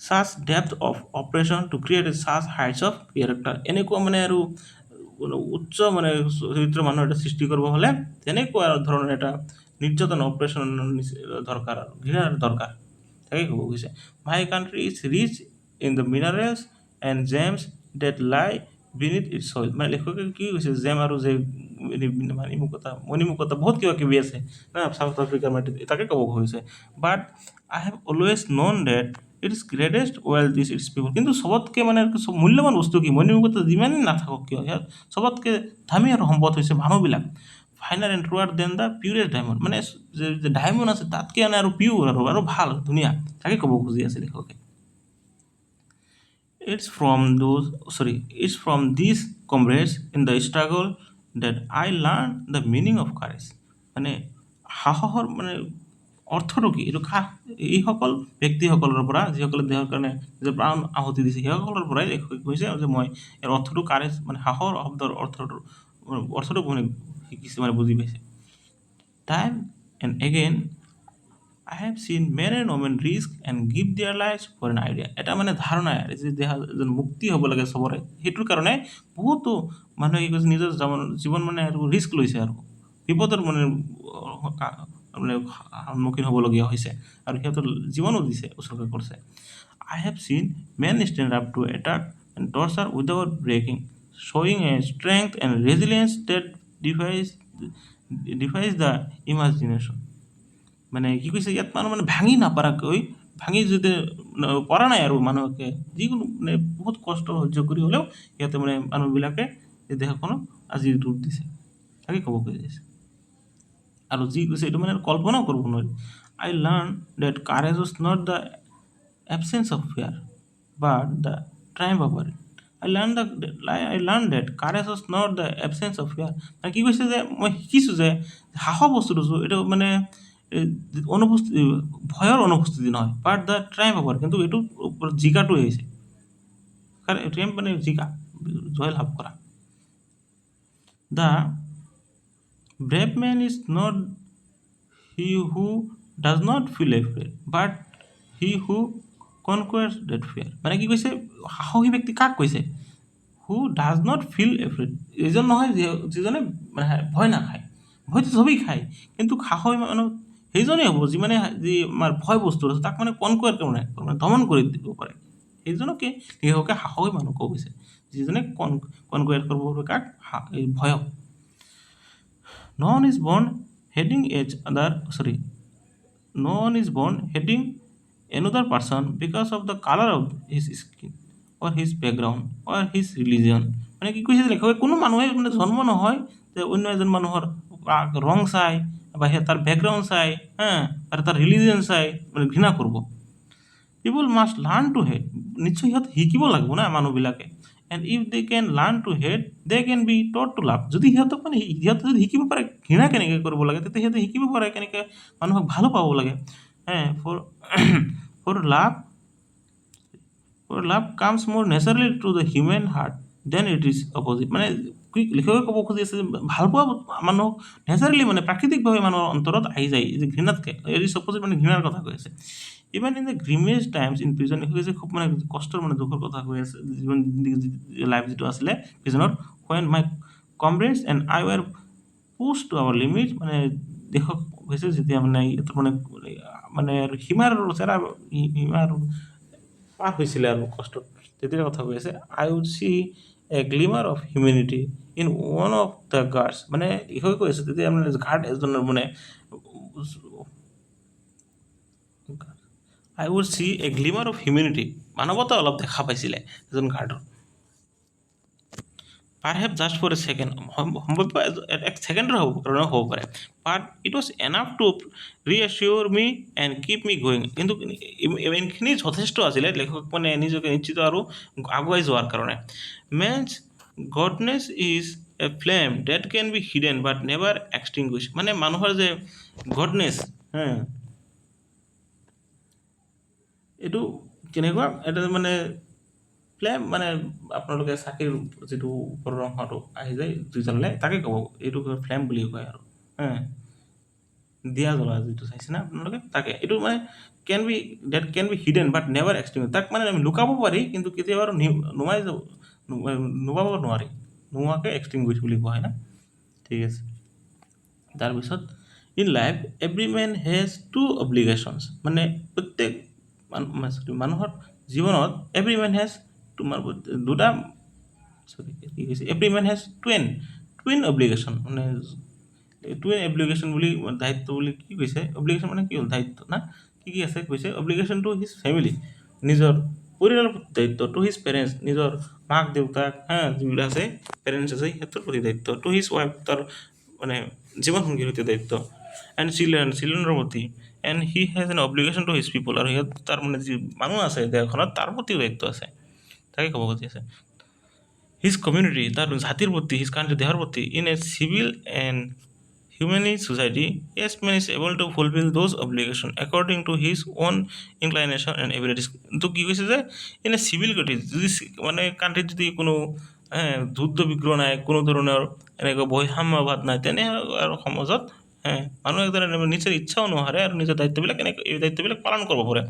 such depth of operation to create such heights of character। এনেকুৱা মানে আৰু উচ্চ মানে চৰিত্ৰ মানুহ এটা সৃষ্টি কৰিব হ'লে তেনেকুৱা ধৰণৰ এটা নিৰ্যাতন অপাৰেশ্যন দৰকাৰ, আৰু ঘৃণাৰ দৰকাৰ। তাকে ক'ব গৈছে। My country is rich in the minerals and gems that lie beneath its soil. মানে লেখকে কি কৈছে, জেম আৰু যে মণিমুকতা বহুত কিবা কিবি আছে না চাউথ আফ্ৰিকাৰ মাটিত, তাকে ক'ব গৈছে। But I have always known that its greatest wealth is its people. কিন্তু চবতকৈ মানে মূল্যৱান বস্তু কি, মণিমুকতা যিমানেই নাথাকক কিয়, ইয়াত চবতকৈ দামী আৰু সম্পদ হৈছে মানুহবিলাক। Finer and truer than the purest diamond. মানে যে ডায়মণ্ড আছে তাতকৈ মানে আৰু পিউৰ আৰু ভাল ধুনীয়া, তাকে ক'ব খুজি আছে লেখকে। It's from these comrades in the struggle that I learned the meaning of courage। মানে সাহসৰ মানে অৰ্থটো কি, এইটো এইসকল ব্যক্তিসকলৰ পৰা, যিসকলে দেহৰ কাৰণে নিজৰ প্ৰাণ আহুতি দিছে, সেইসকলৰ পৰাই কৈছে যে মই ইয়াৰ অৰ্থটো কাৰেজ মানে সাহসৰ শব্দৰ অৰ্থটো মানে শিকিছে, মানে বুজি পাইছে। Time and again I have seen men and women risk and give their lives for an idea। এটা মানে ধাৰণা, যে দেহ যেন মুক্তি হ'ব লাগে চবৰে, সেইটোৰ কাৰণে বহুতো মানুহে কি কৈছে, নিজৰ জীৱন মানে আৰু ৰিস্ক লৈছে, আৰু বিপদৰ মানে সন্মুখীন হ'বলগীয়া হৈছে, আৰু সিহঁতৰ জীৱনো দিছে, উৎসৰ্গ কৰিছে। I have seen men stand up to attack and torture without breaking, showing a strength and resilience that defies the imagination। মানে কি কৈছে, ইয়াত মানুহ মানে ভাঙি নাপাৰাকৈ, ভাঙি যদি পৰা নাই আৰু মানুহকে যিকোনো মানে বহুত কষ্ট সহ্য কৰি হ'লেও সিহঁতে মানে মানুহবিলাকে এই দেশখনক আজি ৰূপ দিছে, তাকে ক'ব খুজিছে। আৰু যি কৈছে এইটো মানে কল্পনাও কৰিব নোৱাৰি। I learn that courage was not the absence of fear but the triumph of it. I learned that courage was not the absence of fear. মানে কি কৈছে যে মই শিকিছোঁ যে সাহস বস্তুটো এইটো মানে এ, অনুপস্থিতি ভয়ৰ অনুপস্থিতি নহয় বাট দ্য ট্ৰাইম অভাৰ কিন্তু এইটো ওপৰত জিকাটো আহিছে ট্ৰাইম মানে জিকা জয় লাভ কৰা the brave man is not he who does not feel afraid but he who conquers that fear মানে কি কৈছে সাহসী ব্যক্তি কাক কৈছে who does not feel afraid এইজন নহয় যিজনে মানে ভয় নাখায় ভয়তো চবেই খায় কিন্তু সাহসী মানুহ সেইজনেই হ'ব যিমানে যি আমাৰ ভয় বস্তু আছে তাক মানে কনকুৱাৰ মানে দমন কৰি দিব পাৰে সেইজনকে লেখকে সাহসী মানুহ ক'ব গৈছে যিজনে কনকুৱাৰ কৰিব পাৰে কাক এই ভয়ক no one is born hating each other sorry no one is born hating another person because of the color of his skin or his background or his religion মানে কি কৈছে লেখকে কোনো মানুহে মানে জন্ম নহয় যে অন্য এজন মানুহৰ ৰং চাই বা তাৰ বেকগ্ৰাউণ্ড চাই আৰু তাৰ ৰিলিজিয়ন চাই মানে ঘৃণা কৰিব people must learn to hate নিশ্চয় সিহঁতে শিকিব লাগিব না মানুহবিলাকে and if they can learn to hate they can be taught to love যদি সিহঁতক মানে সিহঁতে যদি শিকিব পাৰে ঘৃণা কেনেকৈ কৰিব লাগে তেতিয়া সিহঁতে শিকিব পাৰে কেনেকৈ মানুহক ভালো পাব লাগে for for love comes more naturally to the human heart than it is opposite মানে লেখকে ক'ব খুজি আছে যে ভাল পোৱা মানুহক নেচাৰেলি মানে প্ৰাকৃতিকভাৱে মানুহৰ অন্তৰত আহি যায় যে ঘৃণাতকৈ ইট ইজ অপজিট মানে ঘৃণাৰ কথা কৈ আছে even in the grimmest times in prison যে খুব মানে কষ্টৰ মানে দুখৰ কথা কৈ আছে জীৱন লাইফ যিটো আছিলে প্ৰিজনত when my comrades and I were push to our limit মানে দেশক হৈছে যেতিয়া মানে এইটো মানে সীমাৰ পাৰ হৈছিলে আৰু কষ্টত তেতিয়া কথা কৈ আছে I would see a glimmer of humanity in one of the guards মানে লেখকে কৈ আছে তেতিয়া মানে গাৰ্ড এজনৰ মানে I would see a glimmer of humanity মানৱতা অলপ দেখা পাইছিলে এজন গাৰ্ডৰ perhaps just for a second সম্ভৱ এক ছেকেণ্ডৰ কাৰণে হ'ব পাৰে but it was enough to reassure me and keep me going কিন্তু ইমানখিনি যথেষ্ট আছিলে লেখক মানে নিজকে নিশ্চিত আৰু আগুৱাই যোৱাৰ কাৰণে man's goodness is a flame that can be hidden but never extinguish মানে মানুহৰ যে গডনেছ এইটো কেনেকুৱা এটা মানে ফ্লেম মানে আপোনালোকে চাকিৰ যিটো ওপৰৰ অংশটো আহি যায় জুই জ্বলালে তাকে ক'ব এইটো ফ্লেম বুলি কয় আৰু দিয়া জ্বলা যিটো চাইছে না আপোনালোকে তাকে এইটো মানে that can be hidden but never extinguish তাক মানে লুকাব পাৰি কিন্তু কেতিয়াবা আৰু নুমাই যাব নুমাব নোৱাৰি নোহোৱাকৈ এক্সটিংগুইছ বুলি কোৱা হয় না ঠিক আছে তাৰপিছত in life every man has two obligations মানে প্ৰত্যেক মানুহৰ জীৱনত এভৰি মেন হেজ তোমাৰ দুটা কি কৈছে every man has twin obligation মানে টুইন অব্লিগেশ্যন বুলি দায়িত্ব বুলি কি কৈছে অব্লিগেশ্যন মানে কি হ'ল দায়িত্ব না কি আছে কৈছে অব্লিগেশ্যন টু হিজ ফেমিলি নিজৰ পৰিয়ালৰ প্ৰতি দায়িত্ব টু হিজ পেৰেণ্টছ নিজৰ মাক দেউতাক যিবিলাক আছে পেৰেণ্টছ আছে সিহঁতৰ প্ৰতি দায়িত্ব টু হিজ ৱাইফ তাৰ মানে জীৱনসংগীৰ সৈতে দায়িত্ব এণ্ড চিলড্ৰেনৰ প্ৰতি and he has an obligation to his people আৰু সিহঁত তাৰ মানে যি মানুহ আছে দেশখনত তাৰ প্ৰতিও দায়িত্ব আছে তাকে ক'ব খুজি আছে হিজ কমিউনিটি তাৰ জাতিৰ প্ৰতি হিজ কাণ্ট্ৰি দেশৰ প্ৰতি in a civil and humanist society, yes, man is able to fulfill those obligations according to his own inclination and abilities. তো কি কৈছে যে এনে চিভিল কাণ্ট্ৰি যদি মানে কাণ্ট্ৰিত যদি কোনো যুদ্ধ বিগ্ৰহ নাই কোনো ধৰণৰ এনেকুৱা বৈষম্যবাদ নাই তেনে আৰু সমাজত মানুহ এজনে নিজৰ ইচ্ছা অনুসাৰে আৰু নিজৰ দায়িত্ববিলাক এই দায়িত্ববিলাক পালন কৰিব পাৰে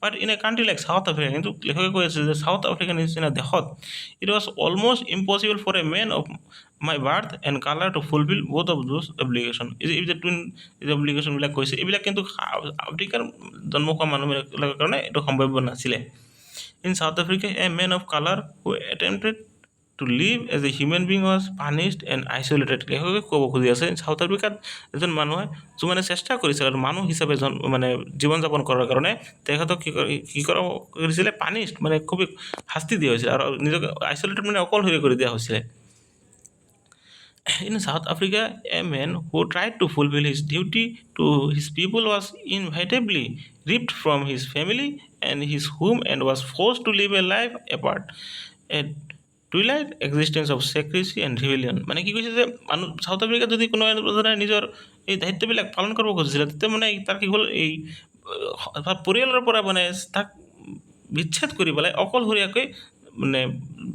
but in a country like South Africa কিন্তু লেখকে কৈ আছে যে চাউথ আফ্ৰিকা নিচিনা দেশত it was almost impossible for a man of my birth and colour to fulfil both of those obligation এই যে টুইন অব্লিগেশ্যনবিলাক কৈছে এইবিলাক কিন্তু আফ্ৰিকাৰ জন্ম হোৱা মানুহবিলাকৰ কাৰণে এইটো সম্ভাৱ্য নাছিলে in South Africa a man of colour who attempted to live as a human being was punished and isolated লেখকে ক'ব খুজি আছে চাউথ আফ্ৰিকাত এজন মানুহে যোনে চেষ্টা কৰিছিল আৰু মানুহ হিচাপে মানে জীৱন যাপন কৰাৰ কাৰণে তেখেতক কি কৰা কৰিছিলে পানিছড মানে খুবেই শাস্তি দিয়া হৈছিলে আৰু নিজকে আইচলেটেড মানে অকলশৰীয়া কৰি দিয়া হৈছিলে In South Africa, a man who tried to fulfill his duty to his people was inevitably ripped from his family and his home and was forced to live a life apart. Twilight existence of secrecy and rebellion মানে কি কৈছে যে মানুহ চাউথ আফ্ৰিকাত যদি কোনোবা এজনে নিজৰ এই দায়িত্ববিলাক পালন কৰিব খুজিছিলে তেতিয়া মানে তাৰ কি হ'ল এই পৰিয়ালৰ পৰা মানে তাক বিচ্ছেদ কৰি পেলাই অকলশৰীয়াকৈ মানে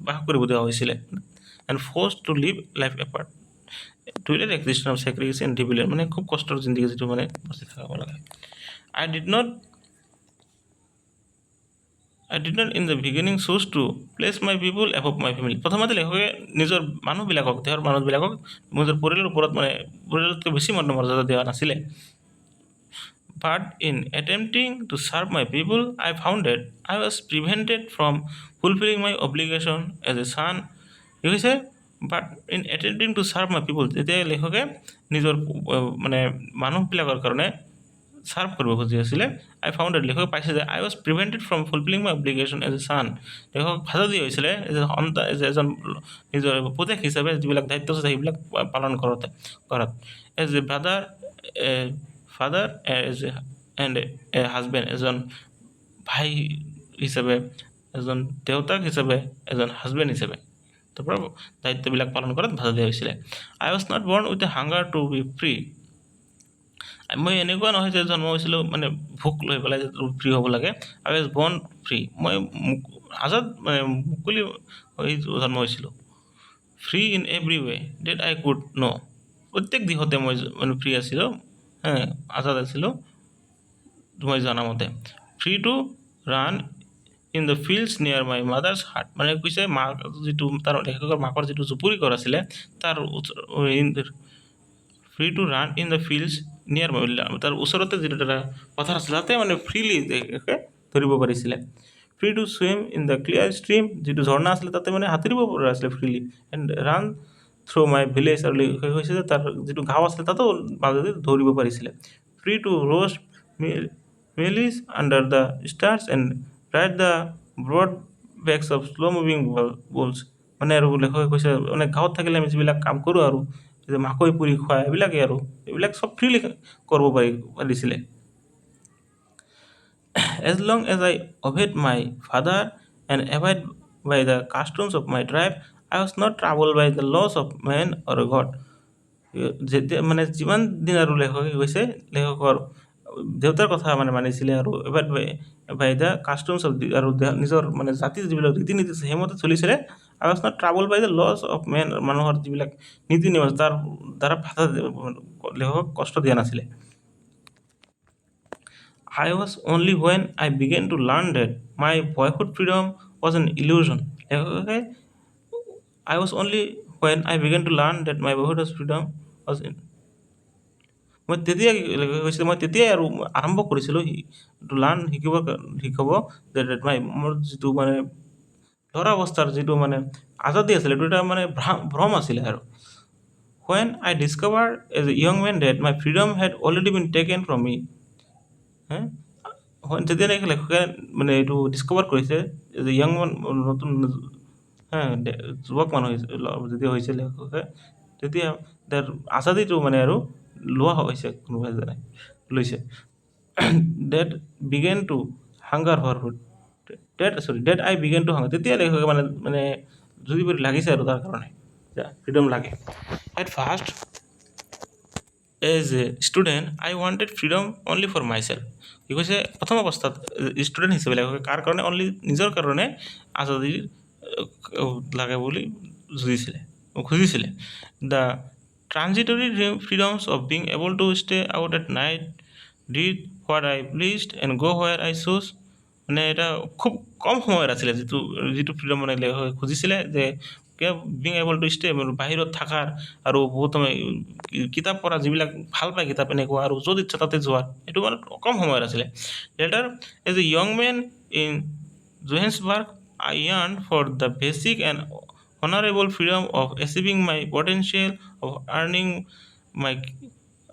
বাস কৰিব দিয়া হৈছিলে and force to live life apart twilight existence of secrecy and rebellion মানে খুব কষ্টৰ জিন্দগী যিটো মানে বাচি থাকিব লাগে I did not in the beginning choose to place my people above my family প্ৰথমতে লেখকে নিজৰ মানুহবিলাকক তেওঁৰ মানুহবিলাকক নিজৰ পৰিয়ালৰ ওপৰত মানে পৰিয়ালতকৈ বেছি মৰ্যাদা দিয়া নাছিলে but in attempting to serve my people I found that I was prevented from fulfilling my obligation as a son কি কৈছে but in attempting to serve my people তেতিয়া লেখকে নিজৰ মানে মানুহবিলাকৰ কাৰণে ছাৰ্ভ কৰিব খুজি আছিলে আই ফাউণ্ড এট লেখক পাইছে যে I was prevented from fulfilling my obligation as a son লেখক ভাজা দিয়া হৈছিলে এজন নিজৰ পুতেক হিচাপে যিবিলাক দায়িত্ব আছে সেইবিলাক পালন ঘৰত as a brother a father and a husband এজন ভাই হিচাপে এজন দেউতাক হিচাপে এজন হাজবেণ্ড হিচাপে তাৰপৰা দায়িত্ববিলাক পালন কৰাত ভাজা দিয়া হৈছিলে I was not born with a hunger to be free মই এনেকুৱা নহয় যে জন্ম হৈছিলোঁ মানে ভোক লৈ পেলাই যে ফ্ৰী হ'ব লাগে আই ৱাজ বৰ্ণ ফ্ৰী মই আজাদ মানে মুকলি হৈ জন্ম হৈছিলোঁ free in every way that I could know' প্ৰত্যেক দিশতে মই মানে ফ্ৰী আছিলোঁ আজাদ আছিলোঁ মই জনামতে free to run in the fields near my mothers heart মানে কৈছে মাক যিটো তাৰ লেখকৰ মাকৰ যিটো জুপুৰি ঘৰ আছিলে তাৰ free to run in the fields near my তাৰ ওচৰতে যিটো এটা পথাৰ আছিলে তাতে মানে ফ্ৰীলি ধৰিব পাৰিছিলে free to swim in the clear stream যিটো ঝৰ্ণা আছিলে তাতে মানে সাঁতুৰিব পৰা আছিলে freely and run through my village আৰু কৈছে যে তাৰ যিটো গাঁও আছিলে তাতো মাজতে ধৰিব পাৰিছিলে free to roast mealies under the stars and ride the broad backs of slow' moving bulls মানে আৰু লেখকে কৈছে মানে গাঁৱত থাকিলে আমি যিবিলাক কাম কৰোঁ আৰু যে মাকৈ পুৰি খোৱা এইবিলাকেই আৰু এইবিলাক চব ফ্ৰীলি কৰিব পাৰিছিলে as long as I obeyed my father and abide by the customs of my tribe I was not trouble by the laws of man or God যেতিয়া মানে যিমান দিন আৰু লেখকে কৈছে লেখকৰ দেউতাৰ কথা মানে মানিছিলে আৰু avoid by the customs of আৰু নিজৰ মানে জাতিৰ যিবিলাক ৰীতি নীতি আছে সেইমতে চলিছিলে I was not trouble by the laws of man মানুহৰ যিবিলাক নীতি নিয়ম তাৰ দ্বাৰা ভাষা লেখকক কষ্ট দিয়া নাছিলে I was only when I began to learn that my boyhood freedom was an illusion. Okay? I was only when I began to learn that my boyhood freedom was in মই তেতিয়াই আৰু আৰম্ভ কৰিছিলোঁ টু লাৰ্ণ শিকাব যে মোৰ যিটো মানে ল'ৰা অৱস্থাৰ যিটো মানে আজাদী আছিলে এইটো এটা মানে ভ্ৰম আছিলে আৰু when I discovered as a young man that my freedom had already been taken from me তেতিয়া লেখকে মানে এইটো ডিছকভাৰ কৰিছে যে য়াং নতুন যুৱক মানুহ যেতিয়া হৈছে লেখকে তেতিয়া তাৰ আজাদীটো মানে আৰু লোৱা হৈছে কোনোবা এজনে লৈছে that began to hunger for food that I began to hunger তেতিয়া লেখকে মানে জুৰি পৰি লাগিছে আৰু তাৰ কাৰণে ফ্ৰীডম লাগে at first as a student I wanted freedom only for myself কি কৈছে প্ৰথম অৱস্থাত ষ্টুডেণ্ট হিচাপে লেখকে কাৰ কাৰণে অনলি নিজৰ কাৰণে আজাদী লাগে বুলি খুজিছিলে the transitory freedoms of being able to stay out at night did what I pleased and go' where I choose মানে এটা খুব কম সময়ৰ আছিলে যিটো ফ্ৰীডম মানে লেখকে খুজিছিলে যে বিং এবল টু ষ্টে বাহিৰত থকাৰ আৰু বহুত কিতাপ পঢ়া যিবিলাক ভাল পায় কিতাপ এনেকুৱা আৰু য'ত ইচ্ছা তাতে যোৱাৰ এইটো মানে কম সময়ৰ আছিলে later as a young man in Johannesburg I yearn for the basic and honorable freedom of achieving my potential, of earning my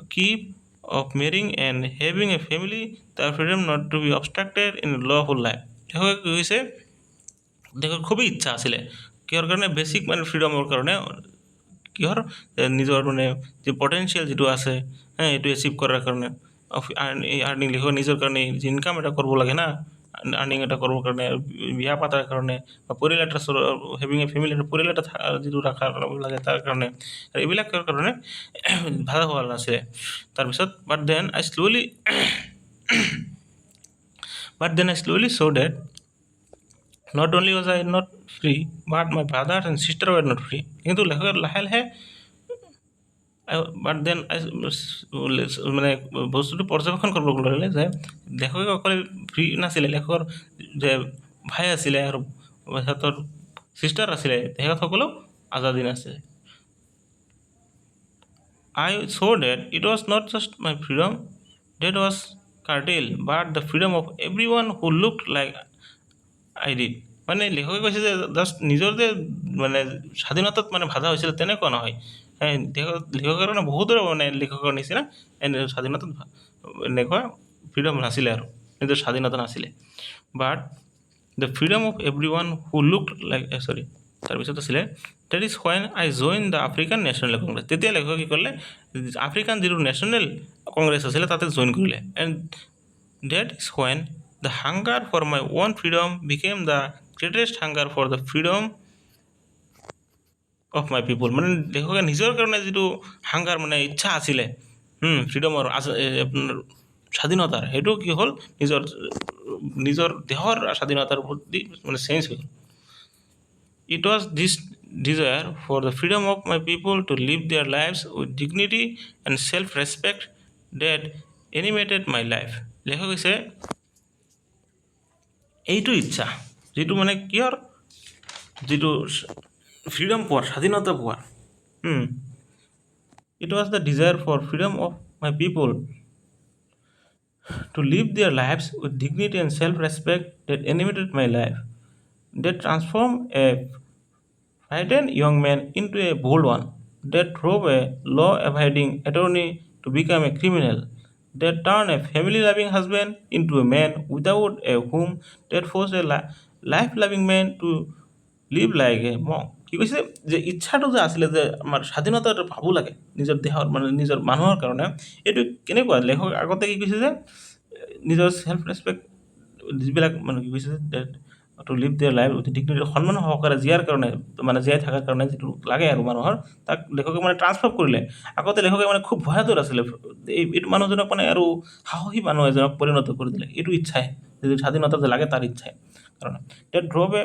keep, of marrying and having a family, the freedom not to be obstructed in a lawful life. কৈছে দেখোন খুবেই ইচ্ছা আছিলে কিহৰ কাৰণে বেচিক মানে ফ্ৰীডমৰ কাৰণে কিহৰ নিজৰ মানে যি পটেঞ্চিয়েল যিটো আছে এইটো এচিভ কৰাৰ কাৰণে আৰ্নিং লিখক নিজৰ কাৰণে যি ইনকাম এটা কৰিব লাগে না আৰ্নিং এটা কৰিবৰ কাৰণে, বিয়া পাতাৰ কাৰণে, বা পৰিয়াল এটা হেভিং এ ফেমিলি, পৰিয়াল এটা যিটো ৰখাৰ লাগে তাৰ কাৰণে, আৰু এইবিলাকৰ কাৰণে ভাল হোৱা নাছিলে। তাৰপিছত but then I slowly saw that not only was I not free, but my brothers and sister were not free. কিন্তু লেখকে লাহে লাহে বাট দেন মানে বস্তুটো পৰ্যবেক্ষণ কৰিব ল'লে যে লেখকে অকলে ফ্ৰী নাছিলে, লেখকৰ যে ভাই আছিলে আৰু সিহঁতৰ ছিষ্টাৰ আছিলে, তেখেতসকলেও আজাদী নাছিলে। I saw that it was not just my freedom that was curtailed, but the freedom of everyone who looked like I did. মানে লেখকে কৈছে যে জাষ্ট নিজৰ যে মানে স্বাধীনতাত মানে বাধা হৈছিলে তেনেকুৱা নহয়। লেখকৰ মানে বহুতৰ মানে লেখকৰ নিচিনা স্বাধীনতাত এনেকুৱা ফ্ৰীডম নাছিলে আৰু নিজৰ স্বাধীনতা নাছিলে। But the freedom of everyone who look like তাৰপিছত আছিলে that is when I join the African National Congress. তেতিয়া লেখকে কি কৰিলে, আফ্ৰিকান যিটো নেশ্যনেল কংগ্ৰেছ আছিলে তাতে জইন কৰিলে। And that is when the hunger for my own freedom became the greatest hunger for the freedom of my people. মানে লেখকে নিজৰ কাৰণে যিটো হাংগাৰ মানে ইচ্ছা আছিলে ফ্ৰীডমৰ আপোনাৰ স্বাধীনতাৰ, সেইটো কি হ'ল নিজৰ দেহৰ স্বাধীনতাৰ প্ৰতি মানে চেঞ্জ হৈ গ'ল। It was this desire for the freedom of my people to live their lifes with dignity and self respect that animated my life. লেখক কৈছে এইটো ইচ্ছা যিটো মানে কিহৰ, যিটো ফ্ৰীডম পোৱাৰ, স্বাধীনতা পোৱাৰ। It was the desire for freedom of my people to live their lives with dignity and self-respect that animated my life, that transformed a frightened young man into a bold one, that drove a law-abiding attorney to become a criminal, that turned a family-loving husband into a man without a home, that forced a life-loving man to live like a monk. কি কৈছে যে ইচ্ছাটো যে আছিলে যে আমাৰ স্বাধীনতা পাব লাগে নিজৰ দেহৰ মানে নিজৰ মানুহৰ কাৰণে, এইটো কেনেকুৱা লেখক আগতে কি কৈছে যে নিজৰ চেল্ফ ৰেচপেক্ট যিবিলাক মানে কি কৈছে to live their life with dignity, সন্মান সহকাৰে জীয়াৰ কাৰণে, মানে জীয়াই থকাৰ কাৰণে যিটো লাগে আৰু মানুহৰ, তাক লেখকে মানে ট্ৰান্সফৰ্ম কৰিলে। আগতে লেখকে মানে খুব ভয়াতুৰ আছিলে, এইটো মানুহজনক মানে আৰু সাহসী মানুহ এজনক পৰিণত কৰি দিলে। এইটো ইচ্ছাই যিটো স্বাধীনতা যে লাগে তাৰ ইচ্ছাই কাৰণে ডেট ড্ৰ'ভে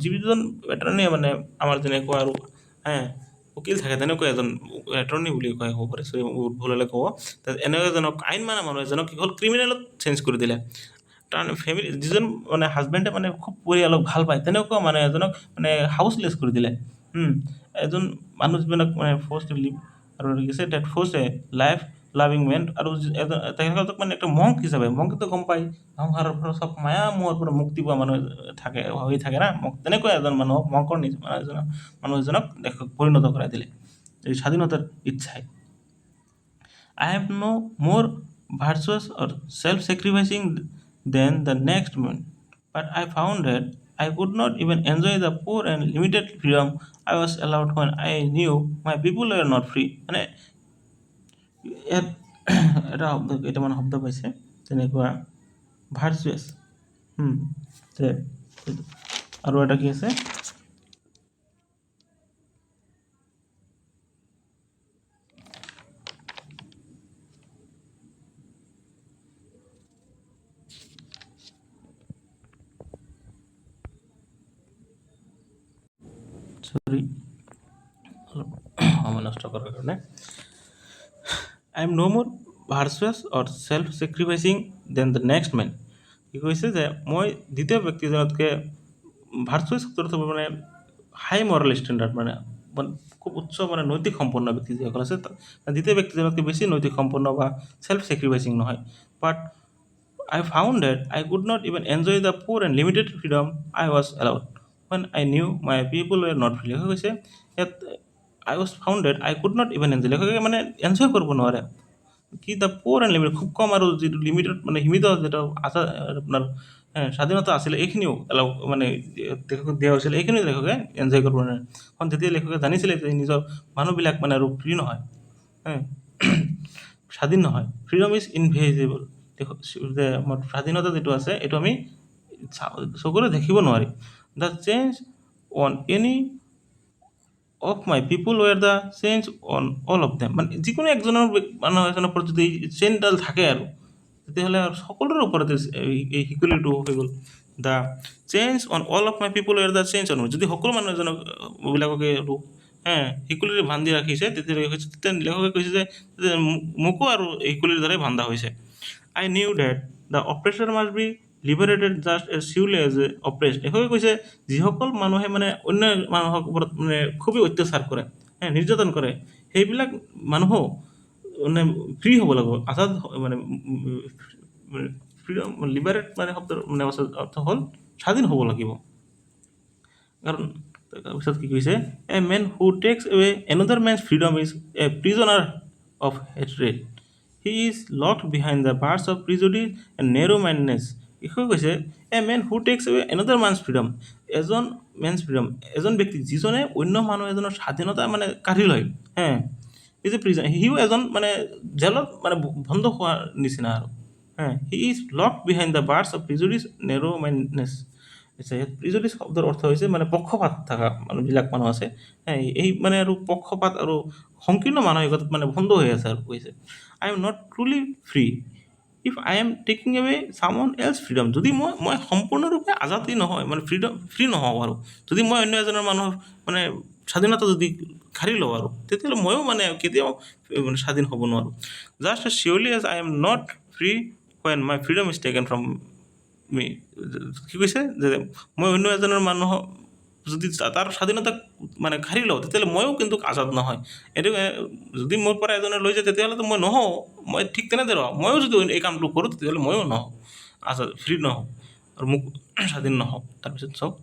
যিজন এটৰ্ণী, মানে আমাৰ যেনেকুৱা আৰু উকিল থাকে তেনেকুৱা এজন এটৰ্ণী বুলি কয়, হ'ব পাৰে ভুল হ'লে ক'ব, এনেকুৱা এজনক আইন মানা মানুহ এজনক কি হ'ল ক্ৰিমিনেলত চেঞ্জ কৰি দিলে। তাৰ ফেমিলি যিজন মানে হাজবেণ্ডে মানে খুব পৰিয়ালক ভাল পায় তেনেকুৱা মানে এজনক মানে হাউচলেছ কৰি দিলে। এজন মানুহ যিজনক মানে ফ'ৰ্চ টু লিভ আৰু কৈছে that force a life loving men, আৰু তেখেতক মানে একটা মংক হিচাপে, মংকটো গম পায় সংসাৰৰ পৰা চব মায়া মোহৰ পৰা মুক্তি পোৱা মানুহ থাকে হৈ থাকে না, তেনেকুৱা এজন মানুহক মংকৰ মানুহ এজনক পৰিণত কৰাই দিলে এই স্বাধীনতাৰ ইচ্ছাই। I have no more virtuous or self-sacrificing than the next man, but I found that I could not even enjoy the poor and limited freedom I was allowed when I knew my people were not free. মানে ইয়াত এটা শব্দ, কেইটামান শব্দ পাইছে তেনেকুৱা ভাৰ্চুৱাছ, আৰু এটা কি আছে সময় নষ্ট কৰাৰ কাৰণে আই am no' more virtuous or self sacrificing than the next man. কি কৈছে যে মই দ্বিতীয় ব্যক্তিজনতকৈ ভাৰ্চুৱাছ মানে হাই মৰেল ষ্টেণ্ডাৰ্ড, মানে খুব উচ্চ মানে নৈতিক সম্পন্ন ব্যক্তি যিসকল আছে, দ্বিতীয় ব্যক্তিজনতকৈ বেছি নৈতিক সম্পন্ন বা চেল্ফ চেক্ৰিফাইচিং নহয়। বাট I found that I could not even enjoy the poor and limited freedom I was allowed when I knew my people were not free. লেখক কৈছে ইয়াত I was found that I could not even enjoy, লেখকে মানে এনজয় কৰিব নোৱাৰে কি দ্য প'ৰ এণ্ড লিমিটেড, খুব কম আৰু যিটো লিমিটেড মানে সীমিত যিটো আপোনাৰ স্বাধীনতা আছিলে এইখিনিও মানে লেখকক দিয়া হৈছিলে, এইখিনিও লেখকে এনজয় কৰিব নোৱাৰে। কাৰণ যেতিয়া লেখকে জানিছিলে যে নিজৰ মানুহবিলাক মানে আৰু ফ্ৰী নহয়, স্বাধীন নহয়, ফ্ৰীডম ইজ ইনভেজিবল, যে আমাৰ স্বাধীনতা যিটো আছে এইটো আমি চকুৰে দেখিব নোৱাৰি। The change on any of my people ৱেৰ the change on all of them. মানে যিকোনো মানুহ এজনৰ ওপৰত যদি চেইনডাল থাকে আৰু তেতিয়াহ'লে আৰু সকলোৰে ওপৰতে এই শিকলিটো হৈ গ'ল। The change on all of my people ৱেৰ the change on যদি সকলো মানুহ এজনক বিলাককে আৰু শিকলিৰে বান্ধি ৰাখিছে তেতিয়া লেখকে কৈছে যে মোকো আৰু শিকলিৰ দ্বাৰাই বান্ধা হৈছে। I knew that the oppressor must be liberated just as surely as the oppressed. এষকে কৈছে যিসকল মানুহে মানে অন্য মানুহৰ ওপৰত মানে খুবেই অত্যাচাৰ কৰে, নিৰ্যাতন কৰে, সেইবিলাক মানুহো মানে ফ্ৰী হ'ব লাগিব, আজাদ মানে ফ্ৰীডম লিবাৰেট মানে শব্দৰ মানে অৰ্থ হ'ল স্বাধীন হ'ব লাগিব। কাৰণ তাৰপিছত কি কৈছে a man who takes away another man's freedom is a prisoner of hatred. He is locked behind the bars of prejudice and narrow mindedness. বিষয়ে কৈছে a man who takes away another man's freedom, এজন ব্যক্তি যিজনে অন্য মানুহ এজনৰ স্বাধীনতা মানে কাঢ়ি লয়, ইজ এ প্ৰিজন, সিও এজন মানে জেলত মানে বন্ধ হোৱাৰ নিচিনা আৰু। He is locked behind the bars of prejudice narrow mindedness. Prejudice শব্দৰ অৰ্থ হৈছে মানে পক্ষপাত থকা মানুহবিলাক মানুহ আছে, এই মানে আৰু পক্ষপাত আৰু সংকীৰ্ণ মানসিকতাত মানে বন্ধ হৈ আছে আৰু কৈছে I am not truly free if I am taking away someone else freedom. যদি মই সম্পূৰ্ণৰূপে আজাদী নহয় মানে ফ্ৰী নহওঁ আৰু যদি মই অন্য এজনৰ মানুহৰ মানে স্বাধীনতা যদি কাঢ়ি লওঁ আৰু তেতিয়াহ'লে ময়ো মানে কেতিয়াও মানে স্বাধীন হ'ব নোৱাৰোঁ। Just as surely as I am not free when my freedom is taken from me. কি কৈছে যে মই অন্য এজনৰ মানুহক যদি তাৰ স্বাধীনতা মানে কাঢ়ি লওঁ তেতিয়াহ'লে ময়ো কিন্তু আজাদ নহয়। এইটো যদি মোৰ পৰা এজনে লৈ যায় তেতিয়াহ'লেতো মই নহওঁ, মই ঠিক তেনেদৰে ময়ো যদি এই কামটো কৰোঁ তেতিয়াহ'লে ময়ো নহওঁ আজাদ, ফ্ৰী নহওঁ আৰু মোক স্বাধীন নহওঁ। তাৰপিছত চাওক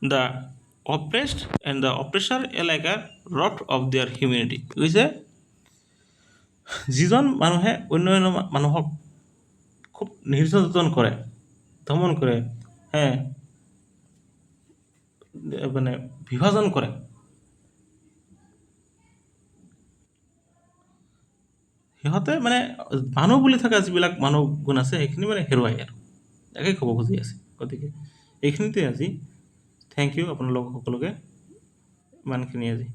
the oppressed and the oppressor alike are robbed of their humanity. কৈছে যিজন মানুহে অন্য মানুহক খুব নিৰ্যাতন কৰে, দমন কৰে, মানে বিভাজন কৰে, সিহঁতে মানে মানুহ বুলি থকা যিবিলাক মানুহ গুণ আছে সেইখিনি মানে হেৰুৱায় আৰু তাকে ক'ব খুজি আছে। গতিকে এইখিনিতে আজি থেংক ইউ আপোনালোক সকলোকে ইমানখিনি আজি।